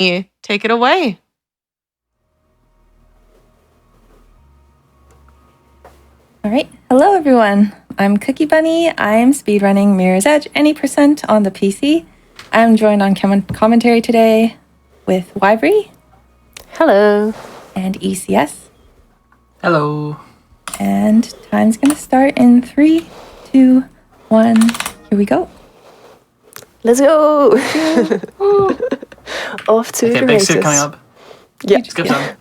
You take it away. All right. Hello, everyone. I'm CookieBunny. I'm speedrunning Mirror's Edge any percent on the PC. I'm joined on commentary today with Wyvarie. Hello. And ECS. Hello. And time's going to start in 3, 2, 1. Here we go. Let's go. Off to the big races. skip coming up. Yeah. Skip time.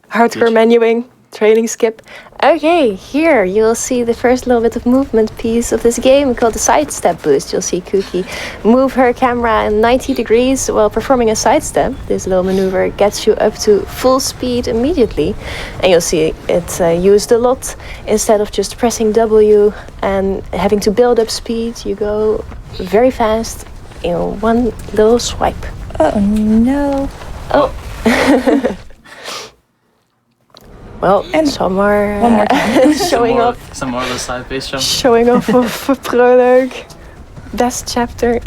Hardcore menuing. Training skip. Okay, here you'll see the first little bit of movement piece of this game called the sidestep boost. You'll see Cookie move her camera 90 degrees while performing a sidestep. This little maneuver gets you up to full speed immediately. And you'll see it's used a lot. Instead of just pressing W and having to build up speed, you go very fast in one little swipe. Oh, no. Oh. Well, and some are one more time. showing off. Some more of the side base jump. Showing off of prologue. Best chapter.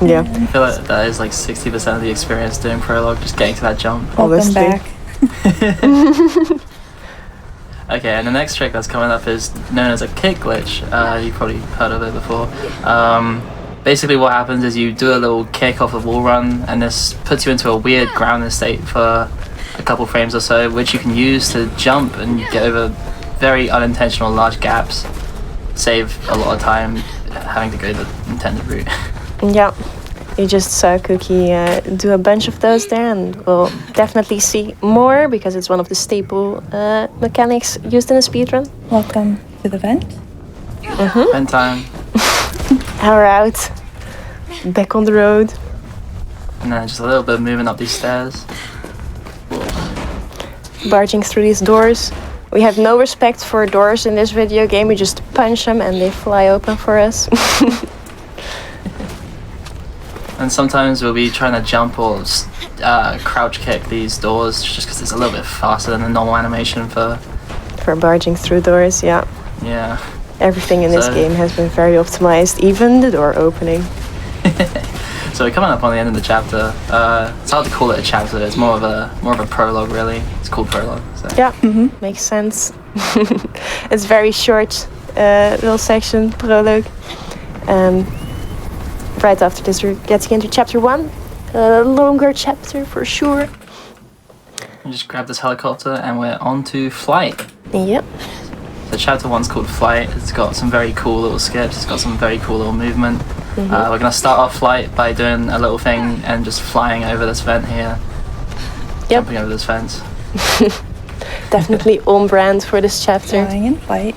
Yeah. I feel like that is like 60% of the experience doing prologue, just getting to that jump. Welcome back. Okay, and the next trick that's coming up is known as a kick glitch. You've probably heard of it before. Basically what happens is you do a little kick off the wall run, and this puts you into a weird grounded state for a couple frames or so, which you can use to jump and get over very unintentional large gaps. Save a lot of time having to go the intended route. Yeah, you just saw Cookie do a bunch of those there, and we'll definitely see more because it's one of the staple mechanics used in a speedrun. Welcome to the vent. Mm-hmm. Vent time. We're out. Back on the road. And then just a little bit of moving up these stairs. Barging through these doors. We have no respect for doors in this video game. We just punch them and they fly open for us. And sometimes we'll be trying to jump or crouch kick these doors just because it's a little bit faster than the normal animation for barging through doors, yeah. Yeah. Everything in this game has been very optimized, even the door opening. So we're coming up on the end of the chapter. It's hard to call it a chapter. It's more of a prologue, really. It's called prologue. So. Yeah, makes sense. It's very short, little section prologue. Right after this, we're getting into chapter 1. A longer chapter for sure. We just grab this helicopter and we're on to flight. Yep. So chapter 1's called Flight. It's got some very cool little skips. It's got some very cool little movement. We're going to start off flight by doing a little thing and just flying over this vent here. Yep. Jumping over this fence. Definitely on brand for this chapter. Flying in flight.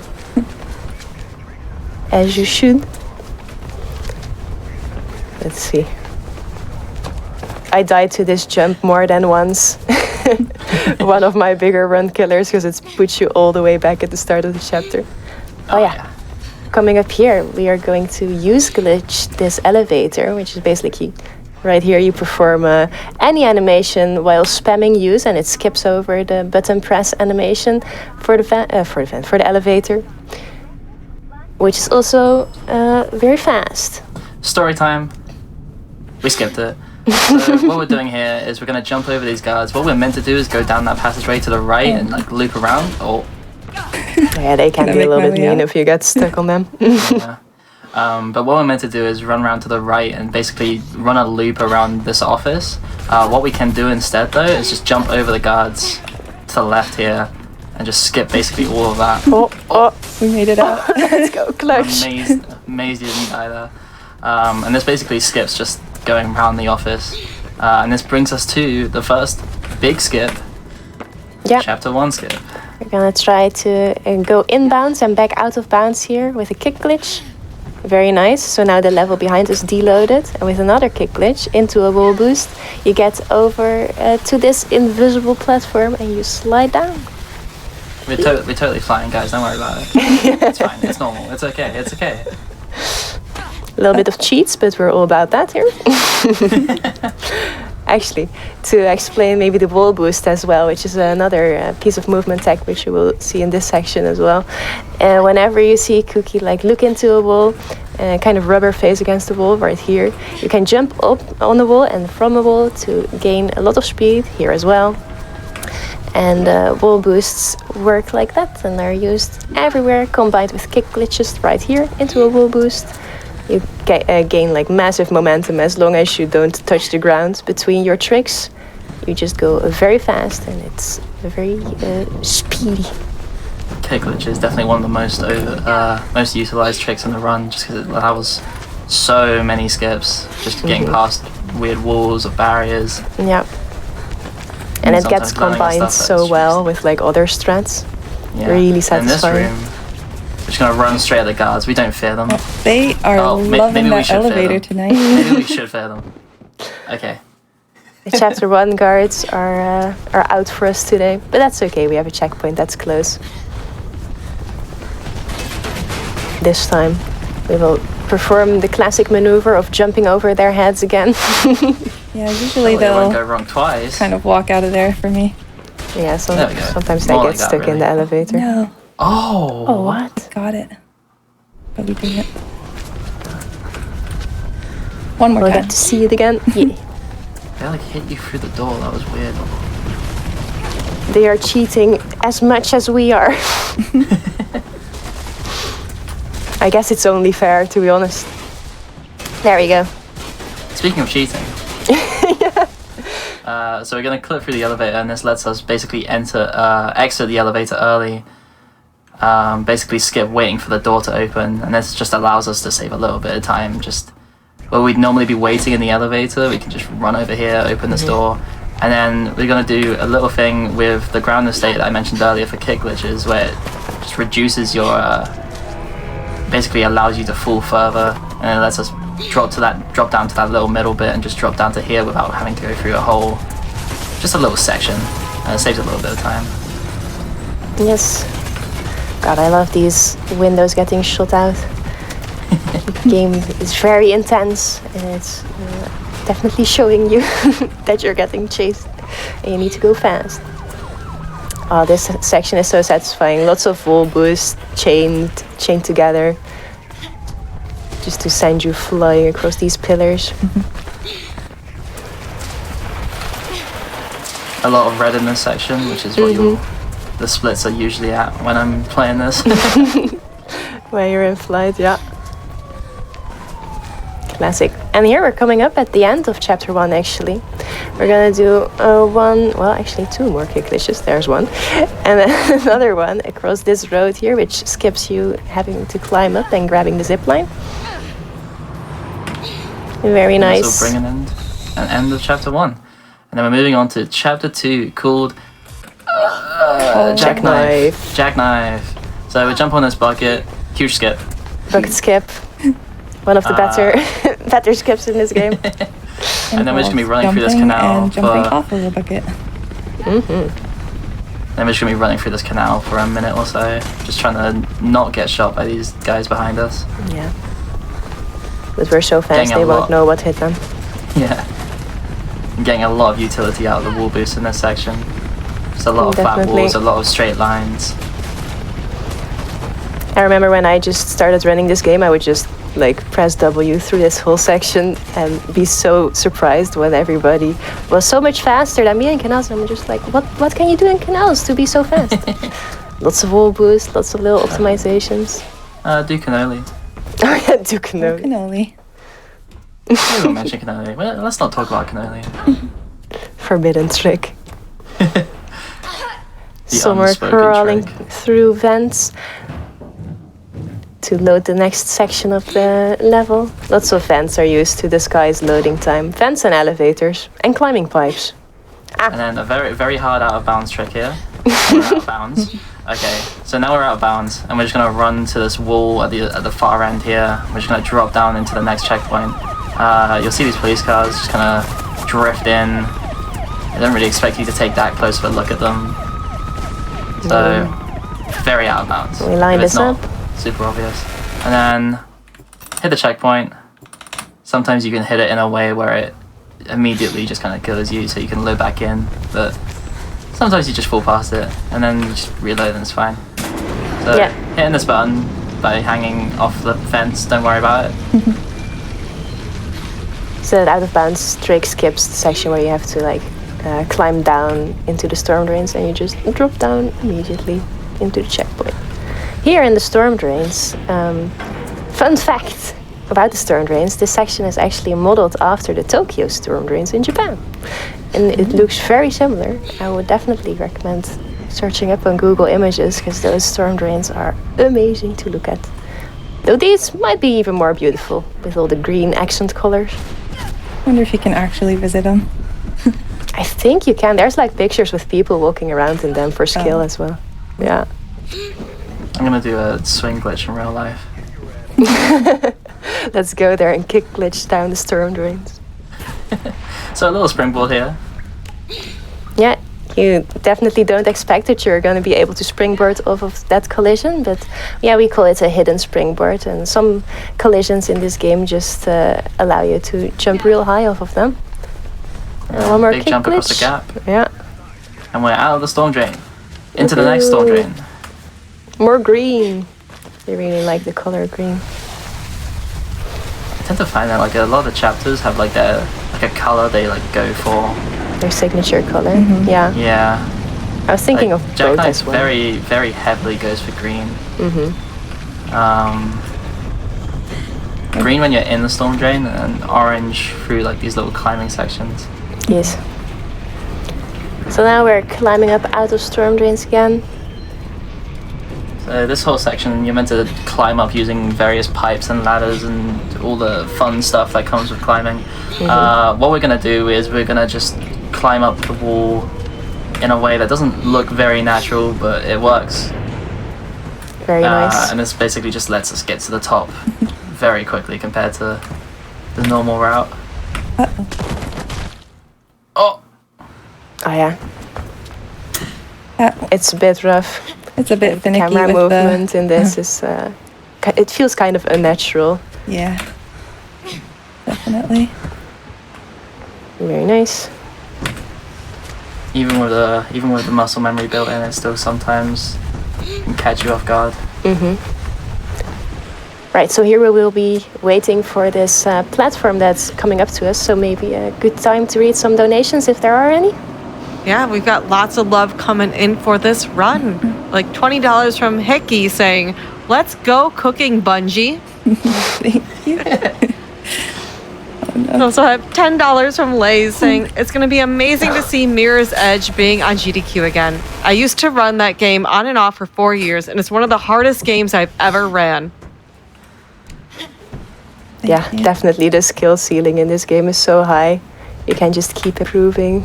As you should. Let's see. I died to this jump more than once. One of my bigger run killers because it puts you all the way back at the start of the chapter. Oh yeah. Coming up here, we are going to use glitch this elevator, which is basically right here. You perform any animation while spamming use, and it skips over the button press animation for the elevator, which is also very fast. Story time. We skipped it. So what we're doing here is we're going to jump over these guards. What we're meant to do is go down that passageway to the right and like loop around. Yeah, they can be a little bit mean if you get stuck on them. Yeah. But what we're meant to do is run around to the right and basically run a loop around this office. What we can do instead though is just jump over the guards to the left here and just skip basically all of that. We made it out. Let's go, clutch. Amazed you didn't die there. And this basically skips just going around the office. And this brings us to the first big skip. Yeah. Chapter 1 skip. We're gonna try to go inbounds and back out of bounds here with a kick glitch. Very nice. So now the level behind is deloaded, and with another kick glitch into a wall boost, you get over to this invisible platform and you slide down. We're totally flying, guys. Don't worry about it. It's fine. It's normal. It's okay. It's okay. A little bit of cheats, but we're all about that here. actually, to explain maybe the wall boost as well, which is another piece of movement tech which you will see in this section as well. Whenever you see Cookie like look into a wall, kind of rubber face against the wall right here, you can jump up on the wall and from a wall to gain a lot of speed here as well. And wall boosts work like that, and are used everywhere, combined with kick glitches right here into a wall boost. You gain like massive momentum as long as you don't touch the ground between your tricks. You just go very fast, and it's very speedy. Kick glitch is definitely one of the most utilized tricks in the run, just because it allows so many skips, just getting past weird walls or barriers. Yeah. And it gets combined so well with like other strats. Yeah. Really satisfying. In this room, we're just gonna run straight at the guards. We don't fear them. They are loving that elevator tonight. Maybe we should fear them. Okay. The chapter 1 guards are out for us today, but that's okay. We have a checkpoint that's close. This time, we will perform the classic maneuver of jumping over their heads again. Yeah, usually they they'll won't go wrong twice. kind of walk out of there for me. Yeah, sometimes they get stuck in the elevator. No. Oh, what? Got it. But we didn't. One more We'll time. get to see it again. Yeah. They like hit you through the door. That was weird. They are cheating as much as we are. I guess it's only fair, to be honest. There we go. Speaking of cheating. So we're gonna clip through the elevator, and this lets us basically exit the elevator early. Basically skip waiting for the door to open, and this just allows us to save a little bit of time. Just where we'd normally be waiting in the elevator, we can just run over here, open this door, and then we're gonna do a little thing with the ground estate that I mentioned earlier for kick glitches, where it just reduces your, basically allows you to fall further, and it lets us drop down to that little middle bit and just drop down to here without having to go through a whole, just a little section, and it saves a little bit of time. Yes. God, I love these windows getting shot out. The game is very intense, and it's definitely showing you that you're getting chased and you need to go fast. Oh, this section is so satisfying. Lots of wall boosts chained together, just to send you flying across these pillars. A lot of red in this section, which is what the splits are usually at when I'm playing this. When you're in flight, yeah. Classic. And here we're coming up at the end of chapter 1, actually. We're gonna do two more kick glitches. There's one. And then another one across this road here, which skips you having to climb up and grabbing the zip line. Very nice. So bring an end of chapter 1. And then we're moving on to chapter 2, called Jackknife. Jackknife. So we jump on this bucket, huge skip. Bucket skip. One of the better skips in this game. And then we're just gonna be running through this canal and jumping off of the bucket. Then we're just gonna be running through this canal for a minute or so, just trying to not get shot by these guys behind us. Yeah. But we're so fast, they won't know what hit them. Yeah. I'm getting a lot of utility out of the wall boost in this section. Just a lot of flat walls, a lot of straight lines. I remember when I just started running this game, I would just like press W through this whole section and be so surprised when everybody was so much faster than me in canals. I'm just like, what can you do in canals to be so fast? Lots of wall boost, lots of little optimizations. Do cannoli. Oh yeah, do cannoli. Cannoli. We won't mention cannoli. Well, let's not talk about cannoli. Forbidden trick. Some are unspoken crawling trick. through vents to load the next section of the level. Lots of vents are used to disguise loading time. Vents and elevators and climbing pipes. And then a very, very hard out of bounds trick here. We're out of bounds. Okay, so now we're out of bounds, and we're just gonna run to this wall at the far end here. We're just gonna drop down into the next checkpoint. You'll see these police cars just kind of drift in. They don't really expect you to take that close of a look at them. So, very out of bounds. We line this up. Super obvious. And then hit the checkpoint. Sometimes you can hit it in a way where it immediately just kind of kills you, so you can load back in. But sometimes you just fall past it, and then you just reload and it's fine. So hitting this button by hanging off the fence, don't worry about it. So that out of bounds trick skips the section where you have to like climb down into the storm drains, and you just drop down immediately into the checkpoint. Here in the storm drains, fun fact about the storm drains, this section is actually modeled after the Tokyo storm drains in Japan. And it looks very similar. I would definitely recommend searching up on Google Images, because those storm drains are amazing to look at. Though these might be even more beautiful with all the green accent colors. I wonder if you can actually visit them. I think you can. There's like pictures with people walking around in them for skill as well. Yeah. I'm gonna do a swing glitch in real life. Let's go there and kick glitch down the storm drains. So a little springboard here. Yeah, you definitely don't expect that you're going to be able to springboard off of that collision, but yeah, we call it a hidden springboard, and some collisions in this game just allow you to jump real high off of them. One more big kick jump glitch. across the gap. Yeah. And we're out of the storm drain. Into the next storm drain. More green. They really like the color green. I tend to find that like a lot of the chapters have like a color they like go for. Their signature color. Yeah. Yeah. I was thinking like, of Jack both Knight as well. very, very heavily goes for green. Green when you're in the storm drain, and orange through like these little climbing sections. Yes. So now we're climbing up out of storm drains again. So this whole section, you're meant to climb up using various pipes and ladders and all the fun stuff that comes with climbing. What we're gonna do is we're gonna just climb up the wall in a way that doesn't look very natural, but it works. Very nice. And this basically just lets us get to the top very quickly compared to the normal route. Oh! Oh yeah. It's a bit rough. It's a bit finicky Camera with movement in this is it feels kind of unnatural. Yeah, definitely. Very nice. Even with the muscle memory built in, it still sometimes can catch you off guard. Right, so here we will be waiting for this platform that's coming up to us, so maybe a good time to read some donations if there are any. Yeah, we've got lots of love coming in for this run. Like $20 from Hickey saying, "Let's go cooking, Bungie." Thank you. We also have $10 from Lays saying, "It's going to be amazing to see Mirror's Edge being on GDQ again. I used to run that game on and off for 4 years, and it's one of the hardest games I've ever ran." Yeah, definitely the skill ceiling in this game is so high. You can just keep improving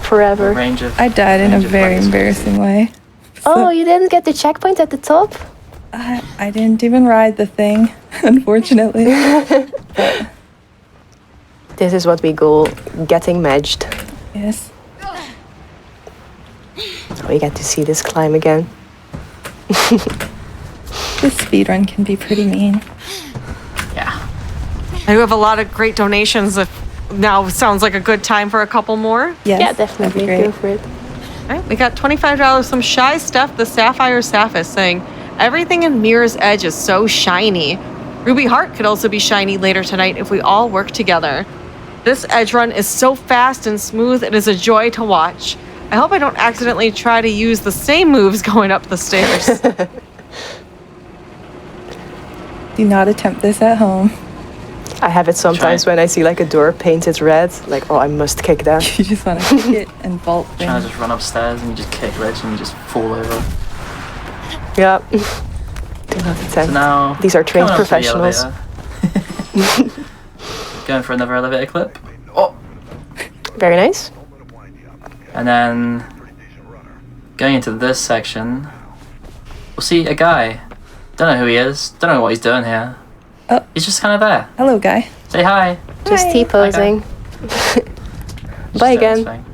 forever. I died in a very embarrassing way. Oh, you didn't get the checkpoint at the top? I didn't even ride the thing, unfortunately. This is what we call getting matched. Yes. We get to see this climb again. This speedrun can be pretty mean. Yeah. I do have a lot of great donations. If now sounds like a good time for a couple more. Yes, Yeah, definitely. Go for it. All right, we got $25 from Shy Steph, the Sapphire Saphis, saying, "Everything in Mirror's Edge is so shiny. Ruby Heart could also be shiny later tonight if we all work together. This edge run is so fast and smooth, it is a joy to watch. I hope I don't accidentally try to use the same moves going up the stairs." Do not attempt this at home. I have it sometimes when I see like a door painted red, like, oh, I must kick that. You just want to kick it and vault Trying in. to just run upstairs and you just kick glitch and you just fall over. Yeah. Do not attempt. So now These are trained coming up to the professionals. elevator. Going for another elevator clip. Oh! Very nice. And then going into this section, we'll see a guy. Don't know who he is. Don't know what he's doing here. Oh. He's just kind of there. Hello, guy. Say hi. Just Hi. T-posing. Just Bye doing his again. thing.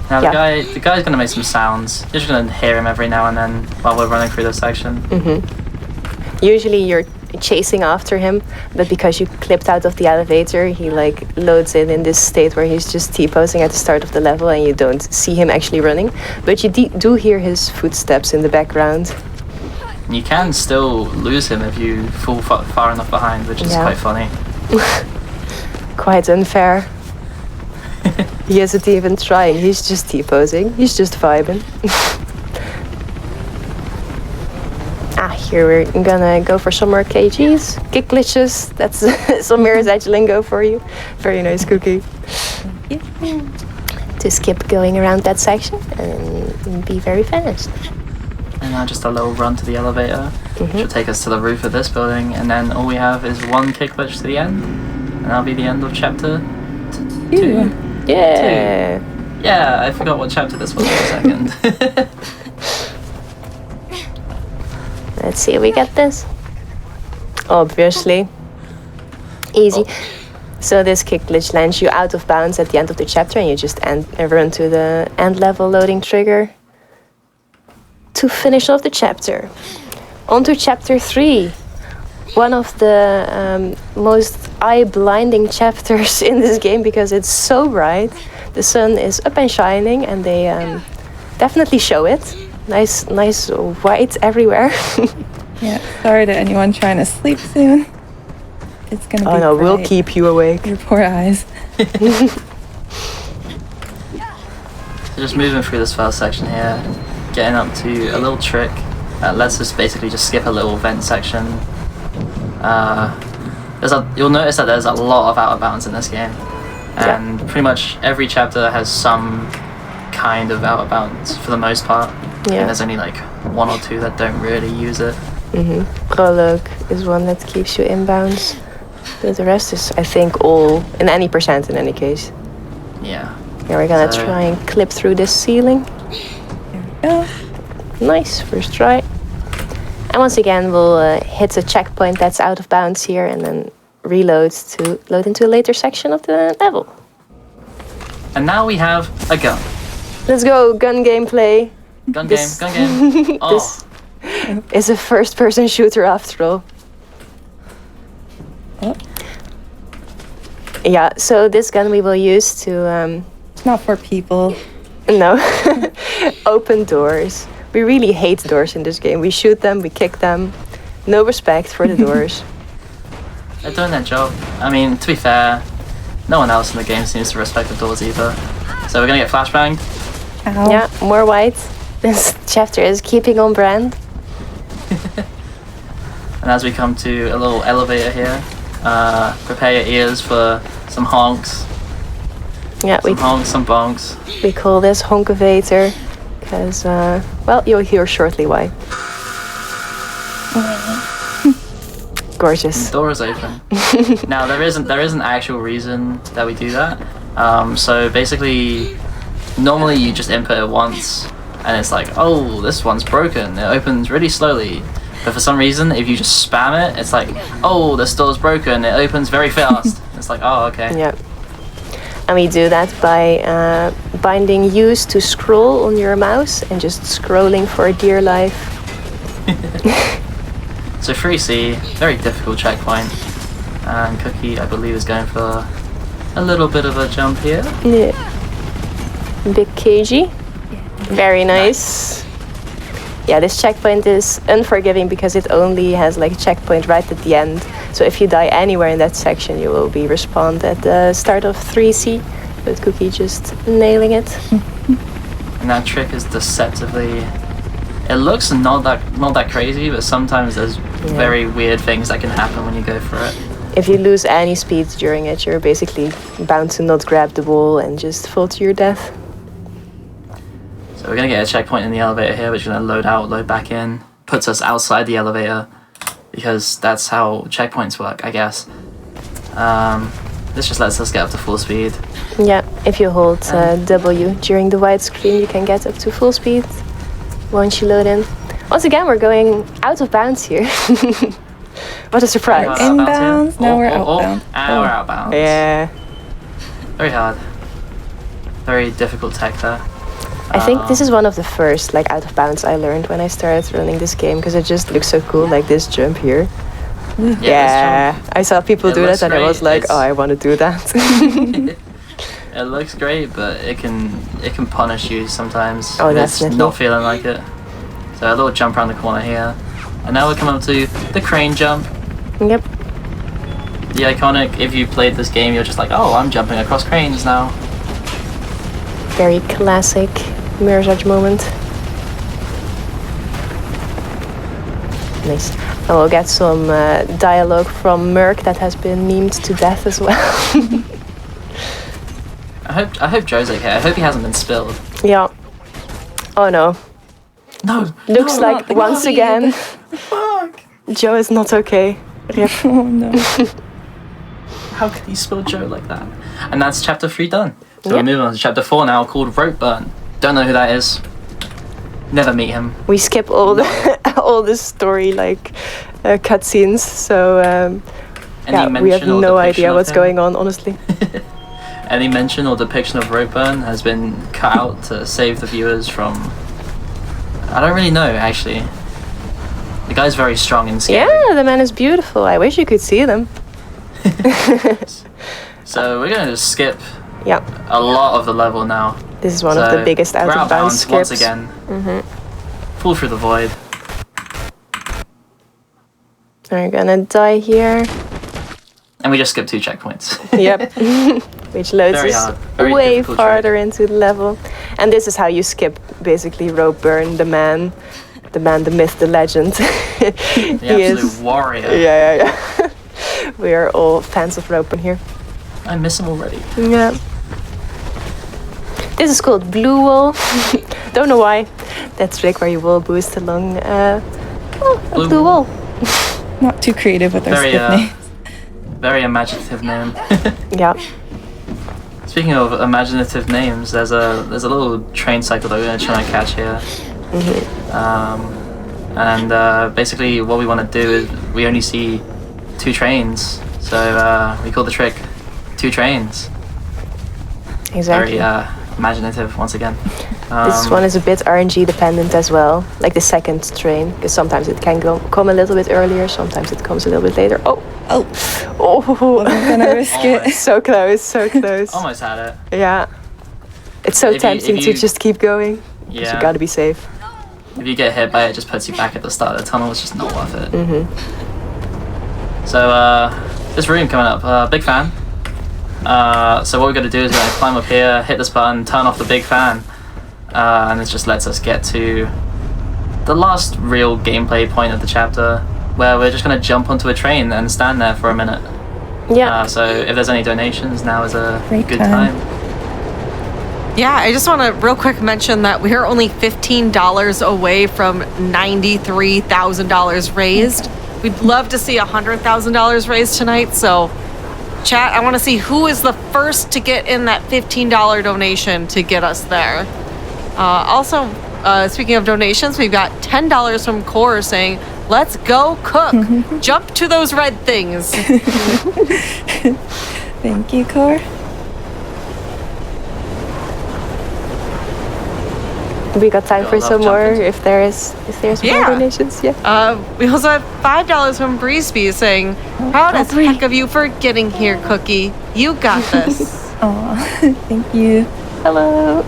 Now the guy's gonna make some sounds. You're just gonna hear him every now and then while we're running through this section. Usually you're chasing after him, but because you clipped out of the elevator, he like loads in this state where he's just T-posing at the start of the level and you don't see him actually running, but you do hear his footsteps in the background. You can still lose him if you fall far enough behind, which is quite funny. Quite unfair. He isn't even trying, he's just T-posing, he's just vibing. Here we're gonna go for some more KGs, kick glitches, that's some Mirror's Edge lingo for you. Very nice, Cookie. To skip going around that section and be very fast. And now just a little run to the elevator, which will take us to the roof of this building, and then all we have is one kick glitch to the end, and that'll be the end of chapter 2. Yeah. 2. Yeah, I forgot what chapter this was for a second. Let's see if we get this. Obviously. Easy. So this kick glitch lands you out of bounds at the end of the chapter and you just run to the end level loading trigger to finish off the chapter. On to chapter 3. One of the most eye-blinding chapters in this game because it's so bright. The sun is up and shining and they definitely show it. Nice white everywhere. Yeah, sorry to anyone trying to sleep soon. It's gonna be Oh no, we'll bright. keep you awake. Your poor eyes. So just moving through this first section here, getting up to a little trick that lets us basically just skip a little vent section. You'll notice that there's a lot of out of bounds in this game, and pretty much every chapter has some kind of out of bounds for the most part. Yeah. And there's only like 1 or 2 that don't really use it. Prologue is one that keeps you inbounds. But the rest is, I think, all in any percent in any case. Yeah. Here we're gonna So- try and clip through this ceiling. There we go. Nice, first try. And once again, we'll hit a checkpoint that's out of bounds here and then reload to load into a later section of the level. And now we have a gun. Let's go, gun gameplay. Gun This- game. Oh, This is a first-person shooter after all. Oh, Yeah, so this gun we will use to, it's not for people. no, open doors. We really hate doors in this game. We shoot them, we kick them. No respect for the doors. they're doing their job. I mean, to be fair, no one else in the game seems to respect the doors either. So we're gonna get flashbanged. Ow. Yeah, more white. This chapter is keeping on brand. And as we come to a little elevator here, prepare your ears for some honks. Yeah, Some honks, some bonks. we call this honkavator because, well, you'll hear shortly why. Gorgeous. Door is open. Now there isn't actual reason that we do that. So basically, normally you just input it once, and it's like, oh, this one's broken. It opens really slowly. But for some reason, if you just spam it, it's like, oh, this door's broken. It opens very fast. It's like, oh, okay. Yeah. And we do that by binding use to scroll on your mouse and just scrolling for dear life. So 3C, very difficult checkpoint. And Cookie, I believe, is going for a little bit of a jump here. Yeah. Big KG. Very nice. Yeah, this checkpoint is unforgiving because it only has like a checkpoint right at the end. So if you die anywhere in that section, you will be respawned at the start of 3C. But Cookie just nailing it. And that trick is deceptively. It looks not that crazy, but sometimes there's very weird things that can happen when you go for it. If you lose any speed during it, you're basically bound to not grab the wall and just fall to your death. So we're gonna get a checkpoint in the elevator here, which is gonna load out, load back in, puts us outside the elevator, because that's how checkpoints work, I guess. This just lets us get up to full speed. Yeah, if you hold W during the widescreen, you can get up to full speed once you load in. Once again, we're going out of bounds here. What a surprise. Very hard Inbounds? outbounds here. Now we're outbound. And we're outbound. Yeah. Very hard. Very difficult tech there. I think this is one of the first like out of bounds I learned when I started running this game because it just looks so cool, like this jump here. Yeah, I saw people It do looks that and I was great. like, oh, I want to do that. It looks great, but it can punish you sometimes. Oh, if it's definitely. not feeling like it. So a little jump around the corner here, and now we're coming up to the crane jump. Yep. The iconic. If you played this game, you're just like, oh, I'm jumping across cranes now. Very classic Mirror's Edge moment. Nice. And we'll get some dialogue from Merc that has been memed to death as well. I hope Joe's okay. I hope he hasn't been spilled. Yeah. Oh no. No. Looks no, like once again Fuck. Joe is not okay. Rip. Oh no. How could you spill Joe like that? And that's chapter 3 done. So Yep. we're moving on to chapter 4 now, called Rope Burn. Don't know who that is. Never meet him. We skip all the all the story cutscenes, so yeah, we have mention or no depiction idea of what's him? going on, honestly. Any mention or depiction of Rope Burn has been cut out to save the viewers from... I don't really know, actually. The guy's very strong and scary. Yeah, the man is beautiful. I wish you could see them. So we're going to just skip Yeah, a lot of the level now. this is one of the So, biggest out we're of bounds outbound once skips. again. Fall through the void. We're gonna die here. And we just skip 2 checkpoints. Yep. Which loads Very us hard. Very way difficult farther into the level. And this is how you skip basically Rope Burn, the man, the myth, the legend. The He absolute is. warrior. Yeah. We are all fans of Rope Burn here. I miss him already. Yeah. This is called Blue Wall. Don't know why. That trick where you wall boost along a Blue blue wall. Not too creative with our Very, skip names. Very imaginative name. Yeah. Speaking of imaginative names, there's a little train cycle that we're going to try and catch here. Basically what we want to do is we only see 2 trains, so we call the trick 2 trains. Exactly. Very imaginative once again. This one is a bit RNG dependent as well, like the second train, because sometimes it can come a little bit earlier, sometimes it comes a little bit later. Oh, I'm gonna risk it. so close, so close. Almost had it. Yeah, it's so If you- tempting if to you- just keep going. 'Cause Yeah. you gotta be safe. If you get hit by it, it just puts you back at the start of the tunnel. It's just not worth it. So this room coming up, big fan. So what we're going to do is we're going to climb up here, hit this button, turn off the big fan, and it just lets us get to the last real gameplay point of the chapter, where we're just going to jump onto a train and stand there for a minute. Yeah. So if there's any donations, now is a Great good time. time. Yeah, I just want to real quick mention that we're only $15 away from $93,000 raised. We'd love to see $100,000 raised tonight. So, chat, I want to see who is the first to get in that $15 donation to get us there. Also, speaking of donations, we've got $10 from Core saying, "Let's go cook. Jump to those red things." Thank you, Core. We got time for Got a lot some of more jumping. if there's Yeah. more donations. Yeah. We also have $5 from Breezeby saying, "Proud as Bree. heck of you for getting here, Cookie. You got this." Aw, thank you. Hello.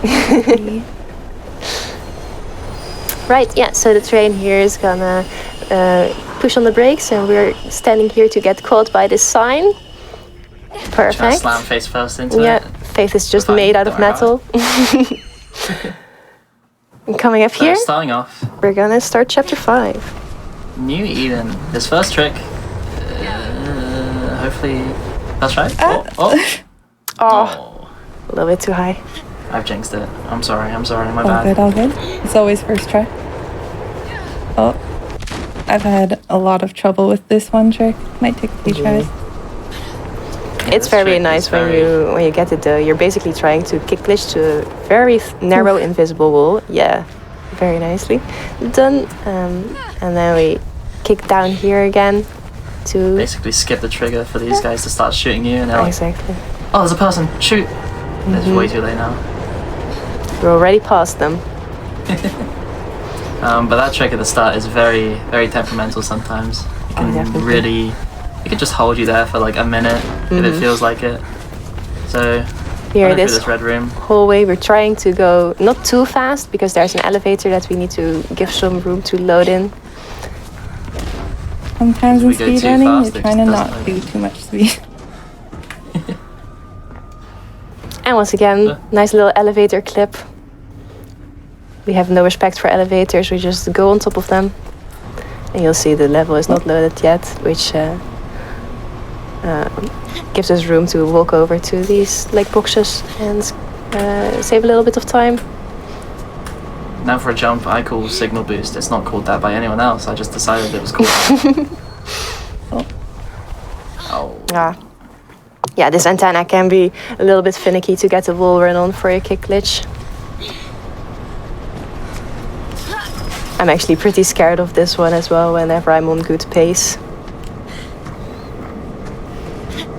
Right, yeah, so the train here is gonna push on the brakes and we're standing here to get caught by this sign. Trying to Perfect. slam face first into Yeah, it. Faith is just Fine, made out of don't worry metal. And coming up So here, starting off, we're gonna start chapter 5. New Eden. This first trick, hopefully that's right. Oh. Oh, a little bit too high. I've jinxed it. I'm sorry, my All bad. good, all good. It's always first try. Oh, I've had a lot of trouble with this one trick. Might take a few tries. Yeah, It's this very trick nice is when you get it though. You're basically trying to kick glitch to a very narrow invisible wall. Yeah, very nicely done. And then we kick down here again to Basically skip the trigger for these guys to start shooting you and they're like, exactly. oh, there's a person, shoot. It's way too late now. We're already past them. But that trick at the start is very, very temperamental sometimes. can definitely. really, it could just hold you there for like a minute if it feels like it. So Here, going through this this red room. hallway, we're trying to go not too fast because there's an elevator that we need to give some room to load in. Sometimes in we go too speedrunning, fast, you're it trying to just not doesn't do too much speed. And once again, nice little elevator clip. We have no respect for elevators, we just go on top of them. And you'll see the level is not loaded yet, which gives us room to walk over to these like boxes and save a little bit of time. Now for a jump I call signal boost. It's not called that by anyone else. I just decided it was called that. Oh. Yeah, this antenna can be a little bit finicky to get the wall run on for a kick glitch. I'm actually pretty scared of this one as well whenever I'm on good pace.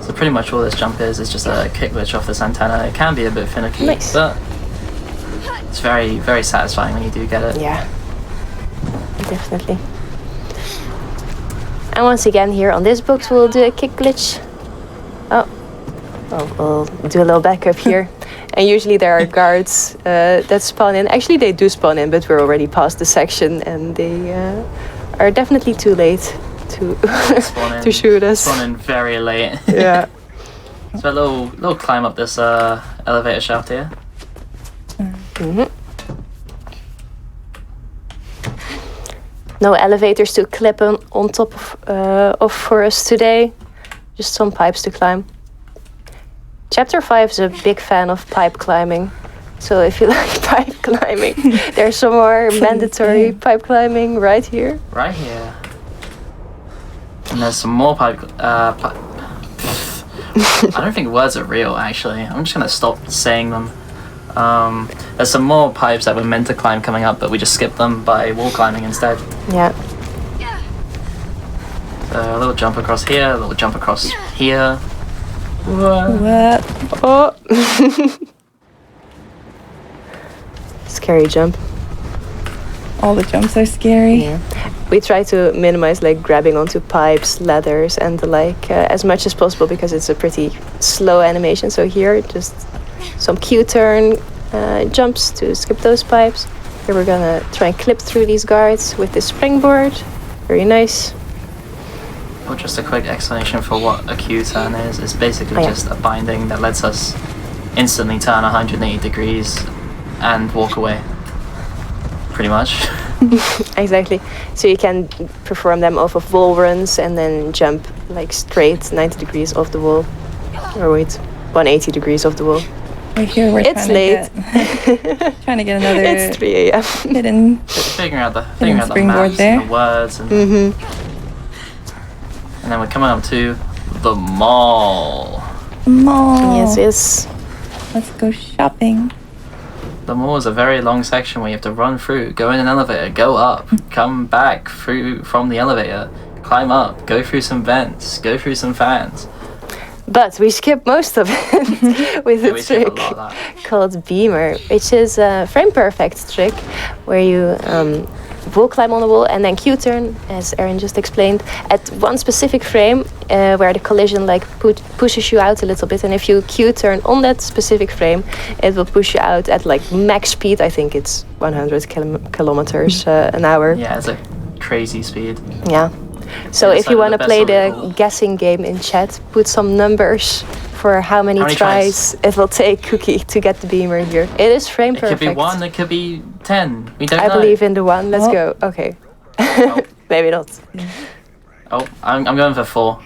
So pretty much all this jump is just a kick glitch off this antenna. It can be a bit finicky, Nice. but it's very, very satisfying when you do get it. Yeah, definitely. And once again here on this box we'll do a kick glitch. We'll do a little backup here. And usually there are guards that spawn in. Actually they do spawn in, but we're already past the section and they are definitely too late to Spawn in, to shoot us. Spawn in very late. Yeah. So a little climb up this elevator shaft here. No elevators to clip on top of for us today. Just some pipes to climb. Chapter 5 is a big fan of pipe climbing. So if you like pipe climbing, there's some more mandatory pipe climbing right here. Right here. And there's some more pipe. I don't think words are real, actually. I'm just gonna stop saying them. There's some more pipes that we're meant to climb coming up, but we just skipped them by wall climbing instead. Yeah. So a little jump across here, a little jump across here. What? Oh. Scary jump. All the jumps are scary. Yeah. We try to minimize like grabbing onto pipes, ladders, and the like as much as possible because it's a pretty slow animation. So here, just some Q-turn jumps to skip those pipes. Here we're gonna try and clip through these guards with this springboard. Very nice. Well, just a quick explanation for what a Q-turn is. It's basically yeah. just a binding that lets us instantly turn 180 degrees and walk away. Pretty much. Exactly. So you can perform them off of wall runs and then jump like straight 90 degrees off the wall. Or wait, 180 degrees off the wall. Right here, we're It's trying late. Trying to get another It's 3 a.m. hidden. Figuring out the springboard maps there. and the words and and then we're coming up to the mall. Mall. Yes. Let's go shopping. The mall is a very long section where you have to run through, go in an elevator, go up, come back through from the elevator, climb up, go through some vents, go through some fans. But we skip most of it with Yeah, a we skip a trick lot of that. called Beamer, which is a frame perfect trick where you wall climb on the wall and then Q-turn, as Erin just explained, at one specific frame where the collision like pushes you out a little bit. And if you Q-turn on that specific frame, it will push you out at like max speed. I think it's 100 kilometers an hour. Yeah, it's a crazy speed. Yeah. So Yeah, if you so want to the play best the one we guessing game in chat, put some numbers for how many tries it will take Cookie to get the Beamer here. It is frame It perfect. could be 1, it could be 10. We don't I know. believe in the 1. Let's go. Okay. Maybe not. Oh, I'm going for 4.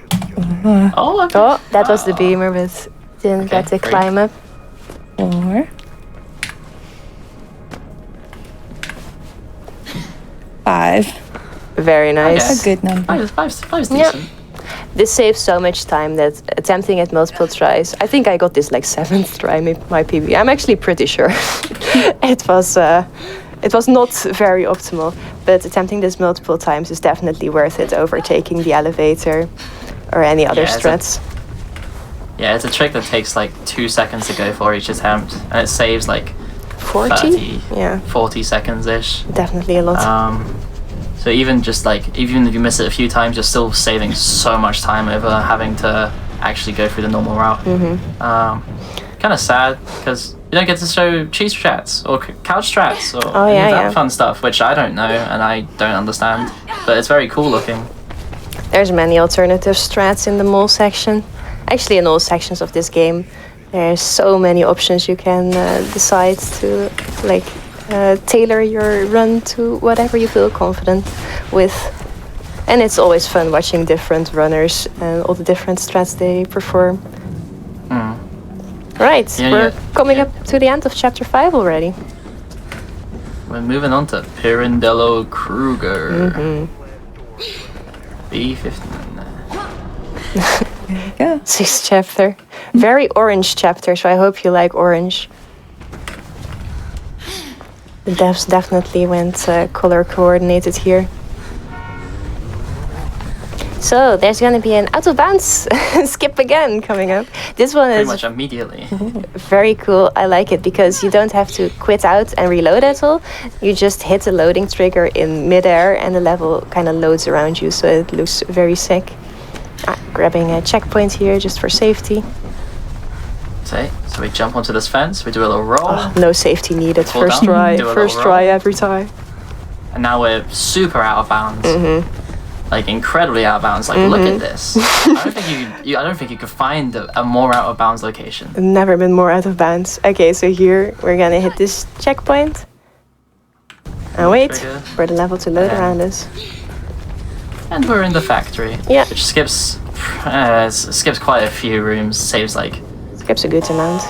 Oh, okay. Oh, that was the Beamer, but didn't Okay, get the 3. climb up. 4. 5. Very nice. Okay. A good number. Five's Yeah. decent. This saves so much time that attempting it multiple tries. I think I got this like 7th try, my PB. I'm actually pretty sure it was not very optimal, but attempting this multiple times is definitely worth it over taking the elevator or any other Yeah, strats. Yeah, it's a trick that takes like 2 seconds to go for each attempt, and it saves like 40? 30, Yeah, 40 seconds-ish. definitely a lot. So even just like, even if you miss it a few times, you're still saving so much time over having to actually go through the normal route. Kind of sad because you don't get to show cheese strats or couch strats or any of that fun stuff, which I don't know and I don't understand. But it's very cool looking. There's many alternative strats in the mole section. Actually, in all sections of this game, there's so many options you can decide to like tailor your run to whatever you feel confident with. And it's always fun watching different runners and all the different strats they perform. Right, we're coming up to the end of chapter 5 already. We're moving on to Pirandello Kruger. B59. Yeah. 6th chapter. Very orange chapter, so I hope you like orange. The devs definitely went color coordinated here. So there's going to be an out of bounds skip again coming up. This one Pretty is much immediately. very cool. I like it because you don't have to quit out and reload at all. You just hit the loading trigger in midair and the level kind of loads around you, so it looks very sick. Grabbing a checkpoint here just for safety. So we jump onto this fence, we do a little roll. No safety needed. Fall First down, try. do a First little try roll. every time. And now we're super out of bounds. Like incredibly out of bounds. Like look at this. I don't think you could find a more out of bounds location. Never been more out of bounds. Okay, so here we're gonna hit this checkpoint. And wait Trigger. for the level to load around us. And we're in the factory. Yeah. Which skips quite a few rooms. Saves like, Skips a good amount.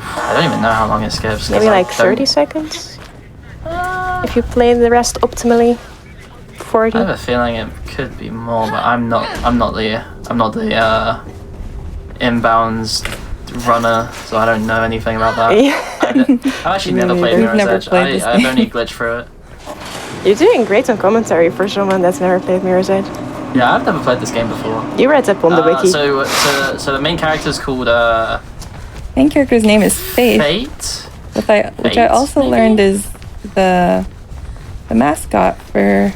I don't even know how long it skips. 'cause Maybe I like 30 seconds. If you play the rest optimally. 40. I have a feeling it could be more, but I'm not the inbounds runner, so I don't know anything about that. I've actually never played We've Mirror's never Edge. played this I've game. only glitched through it. You're doing great on commentary for someone that's never played Mirror's Edge. Yeah, I've never played this game before. You read up on the wiki. So the main character is called Main character's name is Faith, Fate. which I also maybe? learned is the mascot for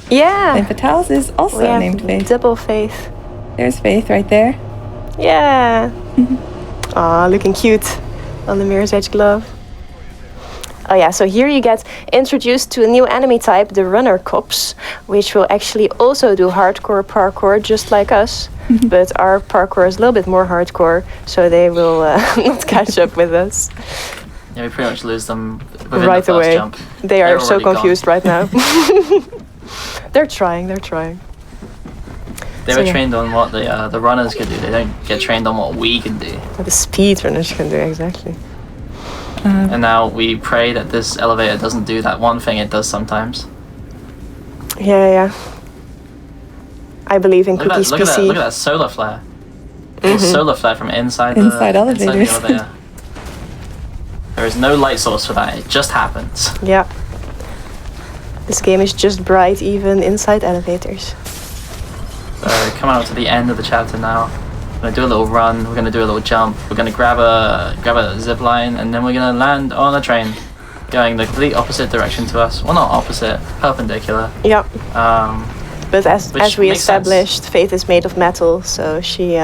Yeah. Fatales is also We have named Faith. double faith. There's Faith right there. Yeah. Aw, looking cute on the Mirror's Edge glove. Oh yeah, so here you get introduced to a new enemy type, the runner cops, which will actually also do hardcore parkour just like us. But our parkour is a little bit more hardcore, so they will not catch up with us Yeah, we pretty much lose them within right the first away. jump. They are They're so already gone. confused right now. They're trying. They So were yeah. trained on what the runners could do. They don't get trained on what we can do. What the speedrunners can do, exactly. And now we pray that this elevator doesn't do that one thing it does sometimes. Yeah. I believe in Look at Cookie's that, look at PC. that, look at that solar flare. Solar flare from inside Inside the elevators. elevator. There is no light source for that. It just happens. Yeah. This game is just bright even inside elevators. So coming up to the end of the chapter now. We're gonna do a little run. We're gonna do a little jump. We're gonna grab a zip line, and then we're gonna land on a train, going the complete opposite direction to us. Well, not opposite, perpendicular. Yeah. But as Which we makes sense. established, Faith is made of metal, so she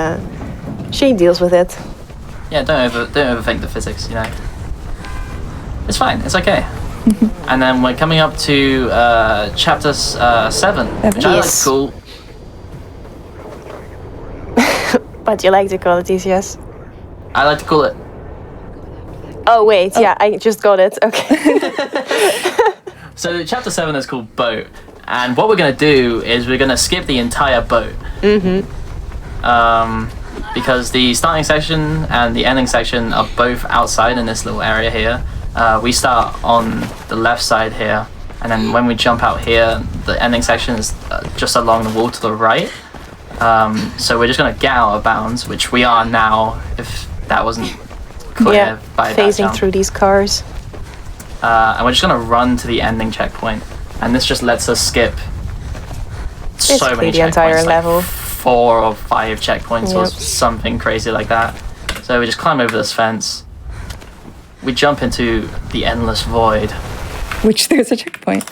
deals with it. Yeah, don't overthink the physics. You know, it's fine. It's okay. And then we're coming up to chapter 7, which I like Yes. to call. But you like the qualities, yes? I like to call it. Oh wait, yeah, I just got it. Okay. So chapter 7 is called Boat, and what we're gonna do is we're gonna skip the entire boat. Because the starting section and the ending section are both outside in this little area here. We start on the left side here, and then when we jump out here, the ending section is just along the wall to the right. So we're just gonna get out of bounds, which we are now, if that wasn't clear by that phasing jump. through these cars. And we're just gonna run to the ending checkpoint, and this just lets us skip so Basically many the checkpoints, entire like level. 4 or 5 checkpoints or Yep. something crazy like that. So we just climb over this fence. We jump into the endless void. Which there's a checkpoint.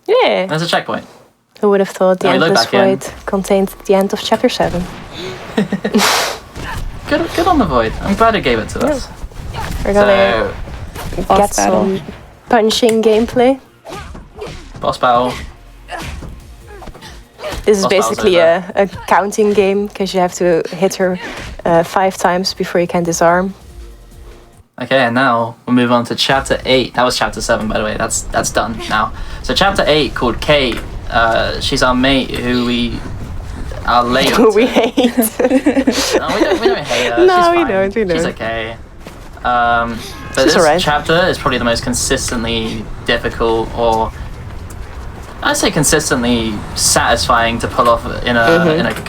Yeah. There's a checkpoint. Who would have thought the Now we load endless back in. void contained the end of chapter 7? Good on the void. I'm glad it gave it to us. We're gonna So, Boss get battle. some punching gameplay. boss battle. This is Boss battle's basically over. a counting game because you have to hit her 5 times before you can disarm. Okay, and now we'll move on to chapter 8. That was chapter 7, by the way. That's done now. So chapter 8 called Kate. She's our mate who we are late. Who we hate. No, we don't hate her. No, She's we fine. don't, we She's don't. okay. But She's this alright. chapter is probably the most consistently difficult, or I'd say consistently satisfying to pull off in a